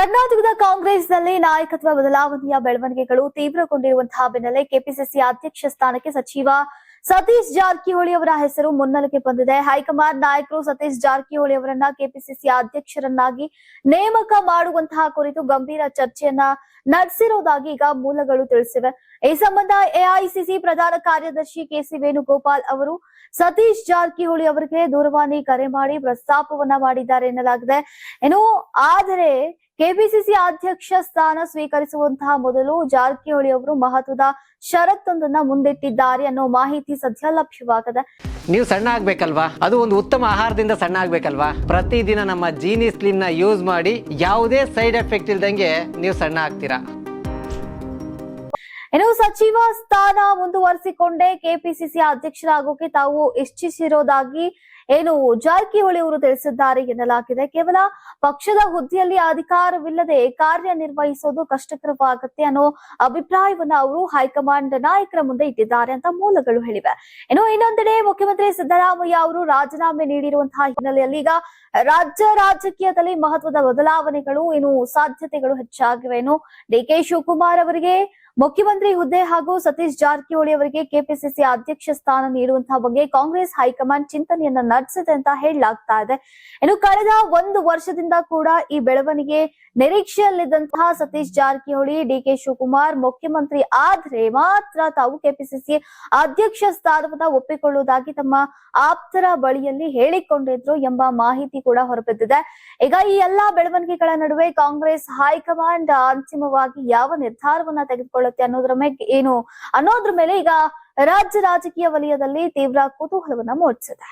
ಕರ್ನಾಟಕದ ಕಾಂಗ್ರೆಸ್ನಲ್ಲಿ ನಾಯಕತ್ವ ಬದಲಾವಣೆಯ ಬೆಳವಣಿಗೆಗಳು ತೀವ್ರಗೊಂಡಿರುವಂತಹ ಬೆನ್ನಲ್ಲೇ ಕೆಪಿಸಿಸಿ ಅಧ್ಯಕ್ಷ ಸ್ಥಾನಕ್ಕೆ ಸಚಿವ ಸತೀಶ್ ಜಾರಕಿಹೊಳಿ ಅವರ ಹೆಸರು ಮುನ್ನೆಲೆಗೆ ಬಂದಿದೆ. ಹೈಕಮಾಂಡ್ ನಾಯಕರು ಸತೀಶ್ ಜಾರಕಿಹೊಳಿ ಅವರನ್ನ ಕೆಪಿಸಿಸಿ ಅಧ್ಯಕ್ಷರನ್ನಾಗಿ ನೇಮಕ ಮಾಡುವಂತಹ ಕುರಿತು ಗಂಭೀರ ಚರ್ಚೆಯನ್ನ ನಡೆಸಿರುವುದಾಗಿ ಈಗ ಮೂಲಗಳು ತಿಳಿಸಿವೆ. ಈ ಸಂಬಂಧ ಎಐಸಿಸಿ ಪ್ರಧಾನ ಕಾರ್ಯದರ್ಶಿ ಕೆಸಿ ವೇಣುಗೋಪಾಲ್ ಅವರು ಸತೀಶ್ ಜಾರಕಿಹೊಳಿ ಅವರಿಗೆ ದೂರವಾಣಿ ಕರೆ ಮಾಡಿ ಪ್ರಸ್ತಾಪವನ್ನ ಮಾಡಿದ್ದಾರೆ ಎನ್ನಲಾಗಿದೆ. ಆದರೆ ಕೆಪಿಸಿಸಿ ಅಧ್ಯಕ್ಷ ಸ್ಥಾನ ಸ್ವೀಕರಿಸುವಂತಹ ಮೊದಲು ಜಾರಕಿಹೊಳಿ ಅವರು ಮಹತ್ವದ ಷರತ್ತೊಂದನ್ನ ಮುಂದಿಟ್ಟಿದ್ದಾರೆ ಅನ್ನೋ ಮಾಹಿತಿ ಸದ್ಯ ಲಭ್ಯವಾಗಿದೆ. ನೀವು ಸಣ್ಣ ಆಗ್ಬೇಕಲ್ವಾ, ಅದು ಒಂದು ಉತ್ತಮ ಆಹಾರದಿಂದ ಸಣ್ಣ ಆಗ್ಬೇಕಲ್ವಾ. ಪ್ರತಿದಿನ ನಮ್ಮ ಜೀನಿ ಸ್ಲಿಮ್ ನ ಯೂಸ್ ಮಾಡಿ ಯಾವುದೇ ಸೈಡ್ ಎಫೆಕ್ಟ್ ಇಲ್ದಂಗೆ ನೀವು ಸಣ್ಣ ಆಗ್ತೀರಾ. ಸಚಿವ ಸ್ಥಾನ ಮುಂದುವರಿಸಿಕೊಂಡೇ ಕೆಪಿಸಿಸಿ ಅಧ್ಯಕ್ಷರಾಗೋಕೆ ತಾವು ಇಚ್ಛಿಸಿರೋದಾಗಿ ಜಾರಕಿಹೊಳಿ ಅವರು ತಿಳಿಸಿದ್ದಾರೆ ಎನ್ನಲಾಗಿದೆ. ಕೇವಲ ಪಕ್ಷದ ಹುದ್ದೆಯಲ್ಲಿ ಅಧಿಕಾರವಿಲ್ಲದೆ ಕಾರ್ಯನಿರ್ವಹಿಸೋದು ಕಷ್ಟಕರವಾಗುತ್ತೆ ಅನ್ನೋ ಅಭಿಪ್ರಾಯವನ್ನ ಅವರು ಹೈಕಮಾಂಡ್ ನಾಯಕರ ಮುಂದೆ ಇಟ್ಟಿದ್ದಾರೆ ಅಂತ ಮೂಲಗಳು ಹೇಳಿವೆ. ಇನ್ನೊಂದೆಡೆ ಮುಖ್ಯಮಂತ್ರಿ ಸಿದ್ದರಾಮಯ್ಯ ಅವರು ರಾಜೀನಾಮೆ ನೀಡಿರುವಂತಹ ಹಿನ್ನೆಲೆಯಲ್ಲಿ ಈಗ ರಾಜ್ಯ ರಾಜಕೀಯದಲ್ಲಿ ಮಹತ್ವದ ಬದಲಾವಣೆಗಳು ಸಾಧ್ಯತೆಗಳು ಹೆಚ್ಚಾಗಿವೆ. ಡಿಕೆ ಶಿವಕುಮಾರ್ ಅವರಿಗೆ ಮುಖ್ಯಮಂತ್ರಿ ಹುದ್ದೆ ಹಾಗೂ ಸತೀಶ್ ಜಾರಕಿಹೊಳಿ ಅವರಿಗೆ ಕೆಪಿಸಿಸಿ ಅಧ್ಯಕ್ಷ ಸ್ಥಾನ ನೀಡುವಂತಹ ಬಗ್ಗೆ ಕಾಂಗ್ರೆಸ್ ಹೈಕಮಾಂಡ್ ಚಿಂತನೆಯನ್ನ ನಡೆಸಿದೆ ಅಂತ ಹೇಳಲಾಗ್ತಾ ಇದೆ. ಕಳೆದ ಒಂದು ವರ್ಷದಿಂದ ಕೂಡ ಈ ಬೆಳವಣಿಗೆ ನಿರೀಕ್ಷೆಯಲ್ಲಿದ್ದಂತಹ ಸತೀಶ್ ಜಾರಕಿಹೊಳಿ ಡಿಕೆ ಶಿವಕುಮಾರ್ ಮುಖ್ಯಮಂತ್ರಿ ಆದ್ರೆ ಮಾತ್ರ ತಾವು ಕೆಪಿಸಿಸಿ ಅಧ್ಯಕ್ಷ ಸ್ಥಾನವನ್ನ ಒಪ್ಪಿಕೊಳ್ಳುವುದಾಗಿ ತಮ್ಮ ಆಪ್ತರ ಬಳಿಯಲ್ಲಿ ಹೇಳಿಕೊಂಡಿದ್ರು ಎಂಬ ಮಾಹಿತಿ ಕೂಡ ಹೊರಬಿದ್ದಿದೆ. ಈಗ ಈ ಎಲ್ಲಾ ಬೆಳವಣಿಗೆಗಳ ನಡುವೆ ಕಾಂಗ್ರೆಸ್ ಹೈಕಮಾಂಡ್ ಅಂತಿಮವಾಗಿ ಯಾವ ನಿರ್ಧಾರವನ್ನ ತೆಗೆದುಕೊಳ್ಳುತ್ತೆ ಅನ್ನೋದ್ರ ಮೇಲೆ ಈಗ ರಾಜ್ಯ ರಾಜಕೀಯ ವಲಯದಲ್ಲಿ ತೀವ್ರ ಕುತೂಹಲವನ್ನ ಮೂಡಿಸಿದೆ.